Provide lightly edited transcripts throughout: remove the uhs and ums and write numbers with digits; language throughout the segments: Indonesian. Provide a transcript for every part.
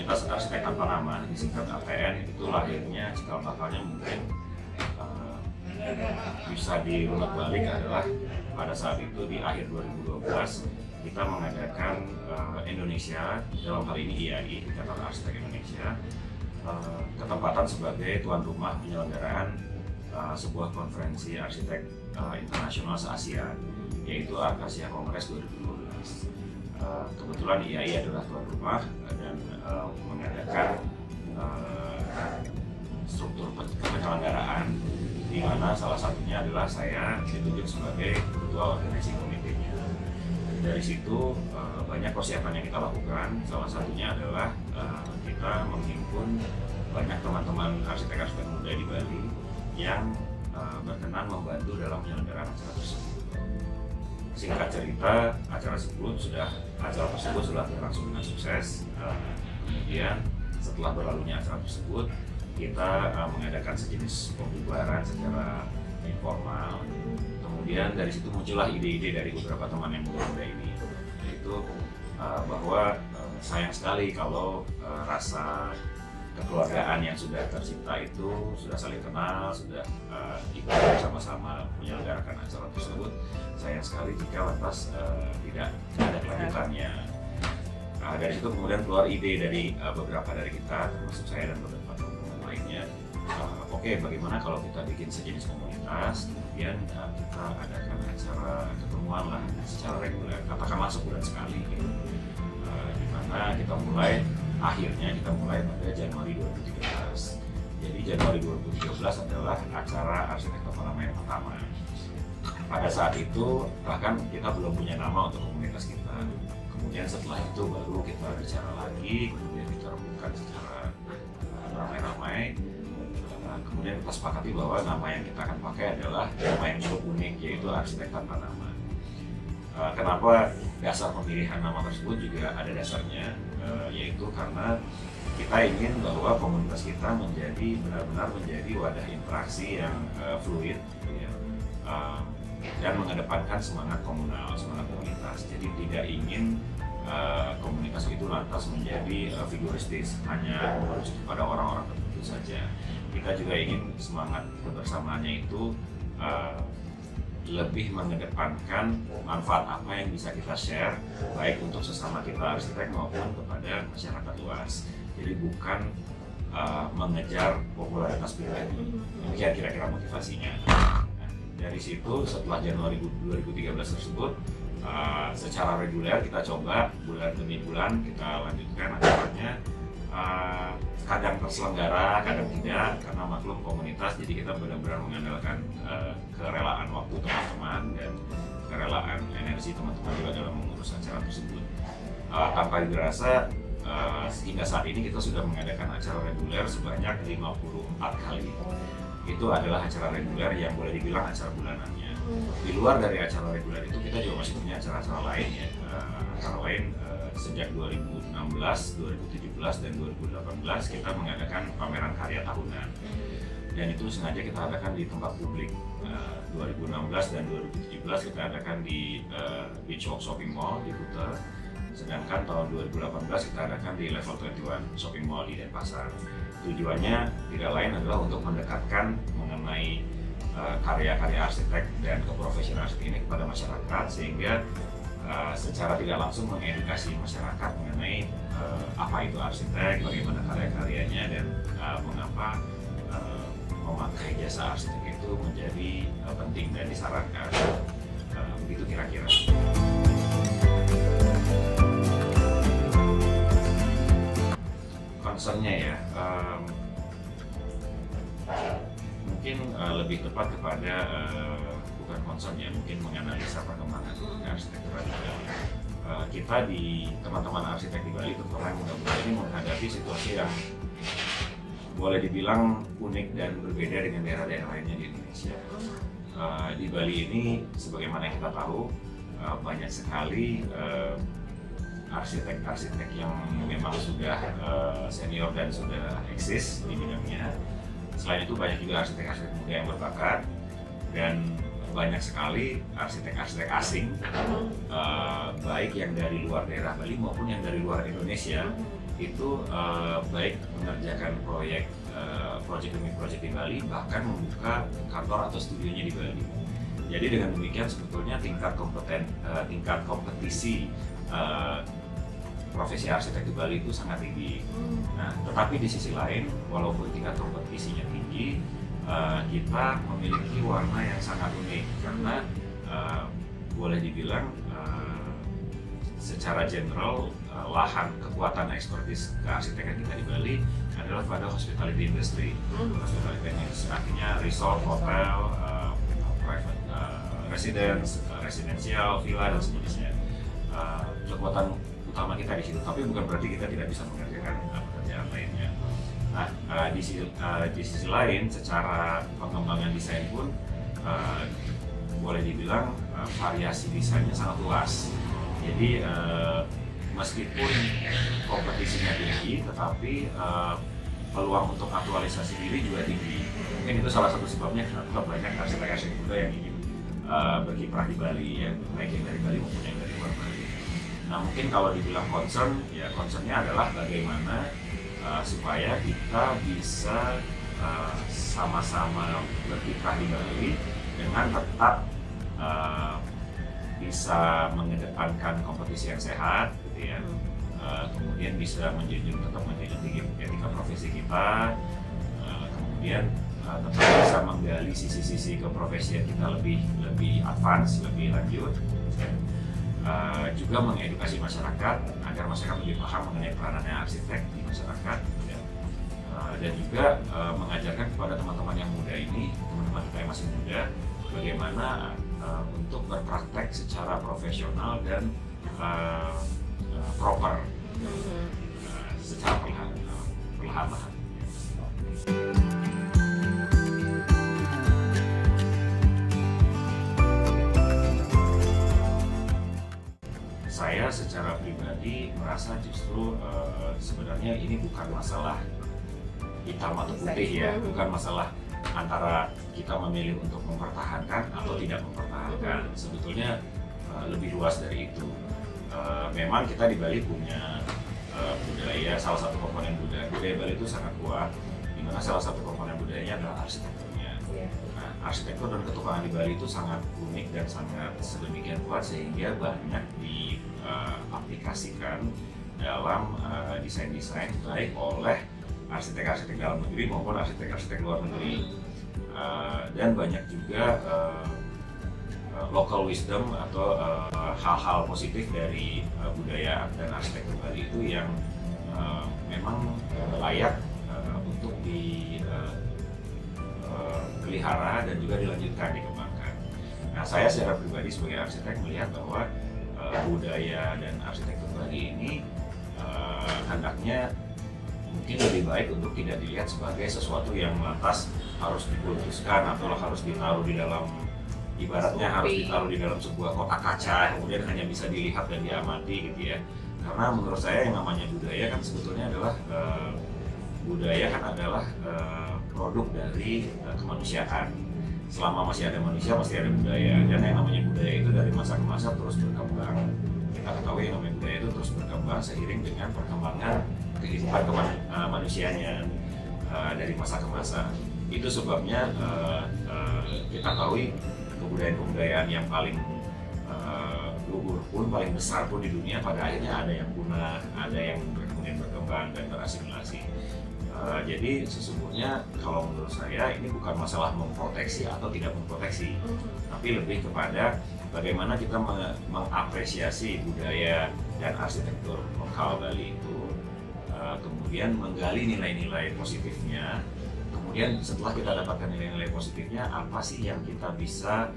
Komunitas Arsitek Tanpa Nama, disingkat ATN, itu lahirnya cikal bakalnya mungkin bisa dirunut balik adalah pada saat itu di akhir 2012 kita mengadakan Indonesia, dalam hal ini IAI, Ikatan Arsitek Indonesia, ketempatan sebagai tuan rumah penyelenggaraan sebuah konferensi arsitek internasional se-Asia, yaitu Arkasia Kongres 2012. Kebetulan IAI adalah tuan rumah dan mengadakan struktur penyelenggaraan, di mana salah satunya adalah saya ditunjuk sebagai ketua organisasi komitenya. Dari situ banyak persiapan yang kita lakukan. Salah satunya adalah kita menghimpun banyak teman-teman arsitek-arsitek muda di Bali yang berkenan membantu dalam penyelenggaraan acara tersebut. Singkat cerita, acara tersebut sudah berlangsung dengan sukses. Kemudian setelah berlalunya acara tersebut, kita mengadakan sejenis pembubaran secara informal. Kemudian dari situ muncullah ide-ide dari beberapa teman yang muda ini, yaitu bahwa sayang sekali kalau rasa kekeluargaan yang sudah tercipta itu sudah saling kenal, sudah ikut bersama-sama menyelenggarakan acara tersebut. Sayang sekali jika lantas tidak ada kelanjutannya. Dari situ kemudian keluar ide dari beberapa dari kita, termasuk saya dan beberapa teman lainnya. Oke, bagaimana kalau kita bikin sejenis komunitas, kemudian kita adakan acara ketemuan lah secara reguler, katakanlah sebulan sekali, gitu. Di mana akhirnya kita mulai pada Januari 2013. Jadi Januari 2013 adalah acara arsitek tanpa nama yang pertama. Pada saat itu bahkan kita belum punya nama untuk komunitas kita. Kemudian setelah itu baru kita bicara lagi, kemudian kita rembukan secara ramai-ramai. Kemudian kita sepakati bahwa nama yang kita akan pakai adalah nama yang cukup unik, yaitu Arsitek Tanpa Nama. Kenapa dasar pemilihan nama tersebut juga ada dasarnya, yaitu karena kita ingin bahwa komunitas kita benar-benar menjadi wadah interaksi yang fluid, gitu ya, dan mengedepankan semangat komunal, semangat komunitas. Jadi tidak ingin komunitas itu lantas menjadi figuristis, hanya merujuk kepada orang-orang tertentu saja. Kita juga ingin semangat kebersamaannya itu lebih mengedepankan manfaat apa yang bisa kita share, baik untuk sesama kita arsitek maupun kepada masyarakat luas. Jadi bukan mengejar popularitas pribadi. Demikian kira-kira motivasinya. Nah, dari situ setelah Januari 2013 tersebut, secara reguler kita coba bulan demi bulan kita lanjutkan acaranya. Kadang terselenggara, kadang tidak, karena maklum komunitas, jadi kita benar-benar mengandalkan kerelaan waktu teman-teman dan kerelaan energi teman-teman juga dalam mengurus acara tersebut. Tanpa dirasa, hingga saat ini kita sudah mengadakan acara reguler sebanyak 54 kali. Itu adalah acara reguler yang boleh dibilang acara bulanannya. Di luar dari acara reguler itu kita juga masih punya acara-acara lain ya. Acara lain sejak 2016, 2017, dan 2018 kita mengadakan pameran karya tahunan. Dan itu sengaja kita adakan di tempat publik. 2016 dan 2017 kita adakan di Beach Walk Shopping Mall di Kuta. Sedangkan tahun 2018 kita adakan di Level 21 Shopping Mall di Denpasar. Tujuannya tidak lain adalah untuk mendekatkan mengenai karya-karya arsitek dan keprofesional arsitek ini kepada masyarakat, sehingga secara tidak langsung mengedukasi masyarakat mengenai apa itu arsitek, bagaimana karya-karyanya, dan mengapa memakai jasa arsitek itu menjadi penting dan disarankan. Begitu kira-kira. Concernnya ya, mungkin lebih tepat kepada bukan concern ya, mungkin menganalisa perkembangan arsitektur di Bali. Kita di teman-teman arsitek di Bali, terutama yang muda-muda ini, menghadapi situasi yang boleh dibilang unik dan berbeda dengan daerah-daerah lainnya di Indonesia. Di Bali ini, sebagaimana yang kita tahu, banyak sekali arsitek-arsitek yang memang sudah senior dan sudah eksis di bidangnya. Selain itu banyak juga arsitek-arsitek muda yang berbakat, dan banyak sekali arsitek-arsitek asing, baik yang dari luar daerah Bali maupun yang dari luar Indonesia, itu baik mengerjakan proyek demi proyek di Bali, bahkan membuka kantor atau studionya di Bali. Jadi dengan demikian sebetulnya tingkat kompetisi profesi arsitek di Bali itu sangat tinggi. Nah, tetapi di sisi lain, walaupun tingkat kompetisinya tinggi, kita memiliki warna yang sangat unik karena boleh dibilang secara general lahan kekuatan ekspertis kearsitekan kita di Bali adalah pada hospitality industry. Hospitality industry artinya resort, hotel, private residence, residensial, villa dan sejenisnya. Kekuatan utama kita di situ, tapi bukan berarti kita tidak bisa mengerjakan pekerjaan lainnya. Nah, di sisi lain, secara pengembangan desain pun boleh dibilang variasi desainnya sangat luas. Jadi meskipun kompetisinya tinggi, tetapi peluang untuk aktualisasi diri juga tinggi. Mungkin itu salah satu sebabnya kenapa banyak arsitek-arsitek muda yang ingin berkiprah di Bali, ya, baik yang dari Bali maupun yang dari luar Bali. Nah, mungkin kalau dibilang concern, ya concernnya adalah bagaimana supaya kita bisa sama-sama berkiprah di Bali dengan tetap bisa mengedepankan kompetisi yang sehat, gitu ya. Kemudian bisa tetap menjunjung tinggi etika profesi kita, kemudian tetap bisa menggali sisi-sisi keprofesian kita lebih advance, lebih lanjut. Juga mengedukasi masyarakat agar masyarakat lebih paham mengenai peranannya arsitek di masyarakat, ya. Dan juga mengajarkan kepada teman-teman yang muda ini, teman-teman kita yang masih muda, bagaimana untuk berpraktek secara profesional dan proper, secara perlahan-lahan. Saya secara pribadi merasa justru sebenarnya ini bukan masalah hitam atau putih, ya, bukan masalah antara kita memilih untuk mempertahankan atau tidak mempertahankan. Sebetulnya lebih luas dari itu. Memang kita di Bali punya budaya, salah satu komponen budaya Bali itu sangat kuat, di mana salah satu komponen budayanya adalah arsitekturnya. Nah, arsitektur dan ketukangan di Bali itu sangat unik dan sangat sedemikian kuat sehingga banyak diaplikasikan dalam desain-desain baik oleh arsitek-arsitek dalam negeri maupun arsitek-arsitek luar negeri. Dan banyak juga local wisdom atau hal-hal positif dari budaya dan arsitektur Bali itu yang memang layak untuk dipelihara dan juga dilanjutkan, dikembangkan. Nah, saya secara pribadi sebagai arsitek melihat bahwa budaya dan arsitektur Bali ini hendaknya mungkin lebih baik untuk tidak dilihat sebagai sesuatu yang lantas harus dikultuskan atau harus ditaruh di dalam, ibaratnya harus ditaruh di dalam sebuah kotak kaca kemudian hanya bisa dilihat dan diamati, gitu ya. Karena menurut saya yang namanya budaya kan sebetulnya adalah produk dari kemanusiaan. Selama masih ada manusia pasti ada budaya, dan yang namanya budaya itu dari masa ke masa terus berkembang. Kita ketahui yang namanya budaya itu terus berkembang seiring dengan perkembangan kehidupan manusianya dari masa ke masa. Itu sebabnya kita tahu kebudayaan-kebudayaan yang paling luhur pun, paling besar pun di dunia pada akhirnya ada yang punah, ada yang kemudian berkembang dan berasimilasi. Jadi sesungguhnya kalau menurut saya ini bukan masalah memproteksi atau tidak memproteksi, tapi lebih kepada bagaimana kita mengapresiasi budaya dan arsitektur lokal Bali itu, kemudian menggali nilai-nilai positifnya. Kemudian setelah kita dapatkan nilai-nilai positifnya, apa sih yang kita bisa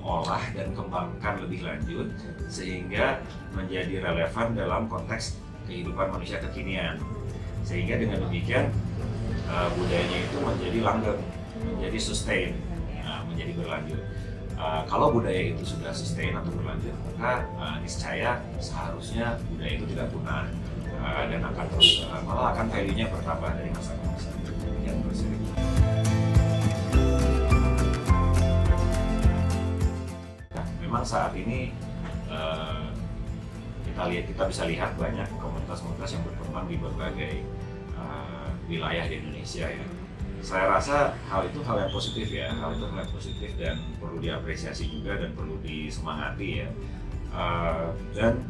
olah dan kembangkan lebih lanjut sehingga menjadi relevan dalam konteks kehidupan manusia kekinian. Sehingga dengan demikian budayanya itu menjadi langgeng, menjadi sustain, menjadi berlanjut. Kalau budaya itu sudah sustain atau berlanjut, maka niscaya seharusnya budaya itu tidak punah dan akan terus malah akan value-nya bertambah dari masa ke masa. Demikian menurut saya. Nah, memang saat ini kita bisa lihat banyak komunitas-komunitas yang berkembang teman-teman di berbagai wilayah di Indonesia ya. Saya rasa hal itu hal yang positif ya, hal itu hal yang positif dan perlu diapresiasi juga dan perlu disemangati ya. Dan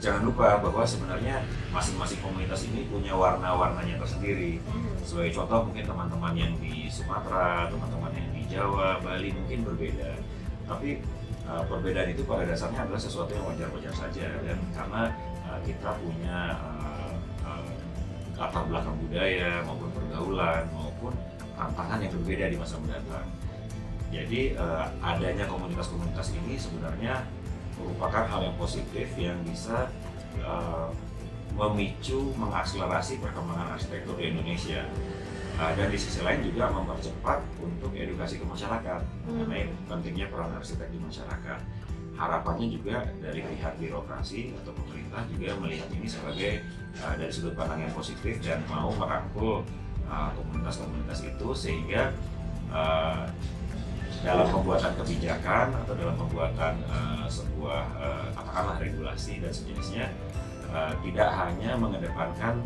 jangan lupa bahwa sebenarnya masing-masing komunitas ini punya warna-warnanya tersendiri. Sebagai contoh mungkin teman-teman yang di Sumatera, teman-teman yang di Jawa, Bali mungkin berbeda. Tapi perbedaan itu pada dasarnya adalah sesuatu yang wajar-wajar saja, dan karena kita punya latar belakang budaya maupun pergaulan maupun tantangan yang berbeda di masa mendatang. Jadi adanya komunitas-komunitas ini sebenarnya merupakan hal yang positif yang bisa memicu, mengakselerasi perkembangan arsitektur di Indonesia. Dan di sisi lain juga mempercepat untuk edukasi ke masyarakat mengenai pentingnya peran arsitek di masyarakat. Harapannya juga dari pihak birokrasi atau pemerintah juga melihat ini sebagai dari sudut pandang yang positif dan mau merangkul komunitas-komunitas itu, sehingga dalam pembuatan kebijakan atau dalam pembuatan sebuah katakanlah regulasi dan sejenisnya tidak hanya mengedepankan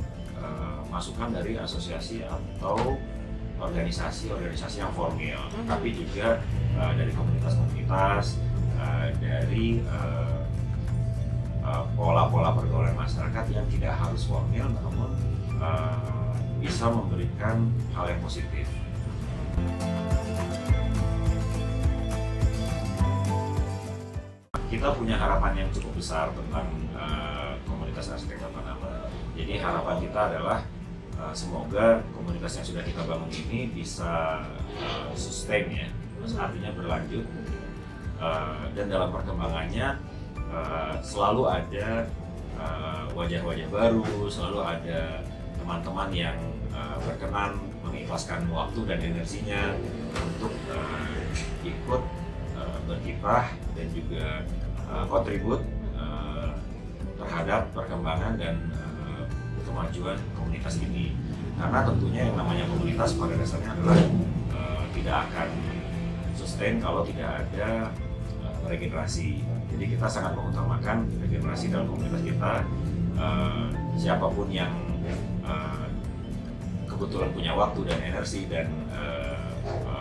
masukan dari asosiasi atau organisasi-organisasi yang formal, tapi juga dari komunitas-komunitas, dari pola-pola pergaulan masyarakat yang tidak harus formal namun bisa memberikan hal yang positif. Kita punya harapan yang cukup besar tentang komunitas arsitek tata nama. Jadi harapan kita adalah semoga komunitas yang sudah kita bangun ini bisa sustain ya, artinya berlanjut, dan dalam perkembangannya selalu ada wajah-wajah baru, selalu ada teman-teman yang berkenan mengikhlaskan waktu dan energinya untuk ikut berkiprah dan juga kontribut terhadap perkembangan dan kemajuan komunitas ini. Karena tentunya yang namanya komunitas pada dasarnya adalah tidak akan sustain kalau tidak ada regenerasi. Jadi kita sangat mengutamakan regenerasi dalam komunitas kita. Siapapun yang kebetulan punya waktu dan energi dan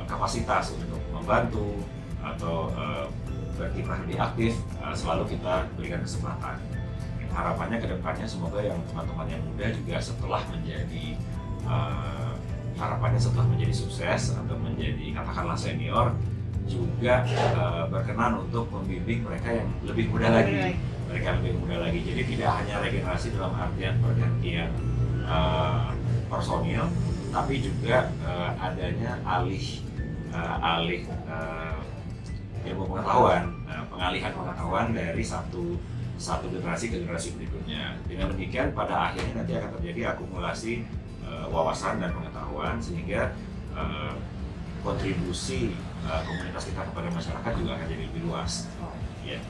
kapasitas untuk membantu atau berkiprah lebih aktif, selalu kita berikan kesempatan. Harapannya ke depannya semoga yang teman-teman yang muda juga setelah menjadi harapannya setelah menjadi sukses atau menjadi katakanlah senior juga berkenan untuk membimbing mereka yang lebih muda lagi. Jadi tidak hanya regenerasi dalam artian pergantian personil, tapi juga adanya alih ilmu pengetahuan, pengalihan pengetahuan dari satu generasi ke generasi berikutnya. Dengan demikian pada akhirnya nanti akan terjadi akumulasi wawasan dan pengetahuan, sehingga kontribusi komunitas kita kepada masyarakat juga akan jadi lebih luas. Ya.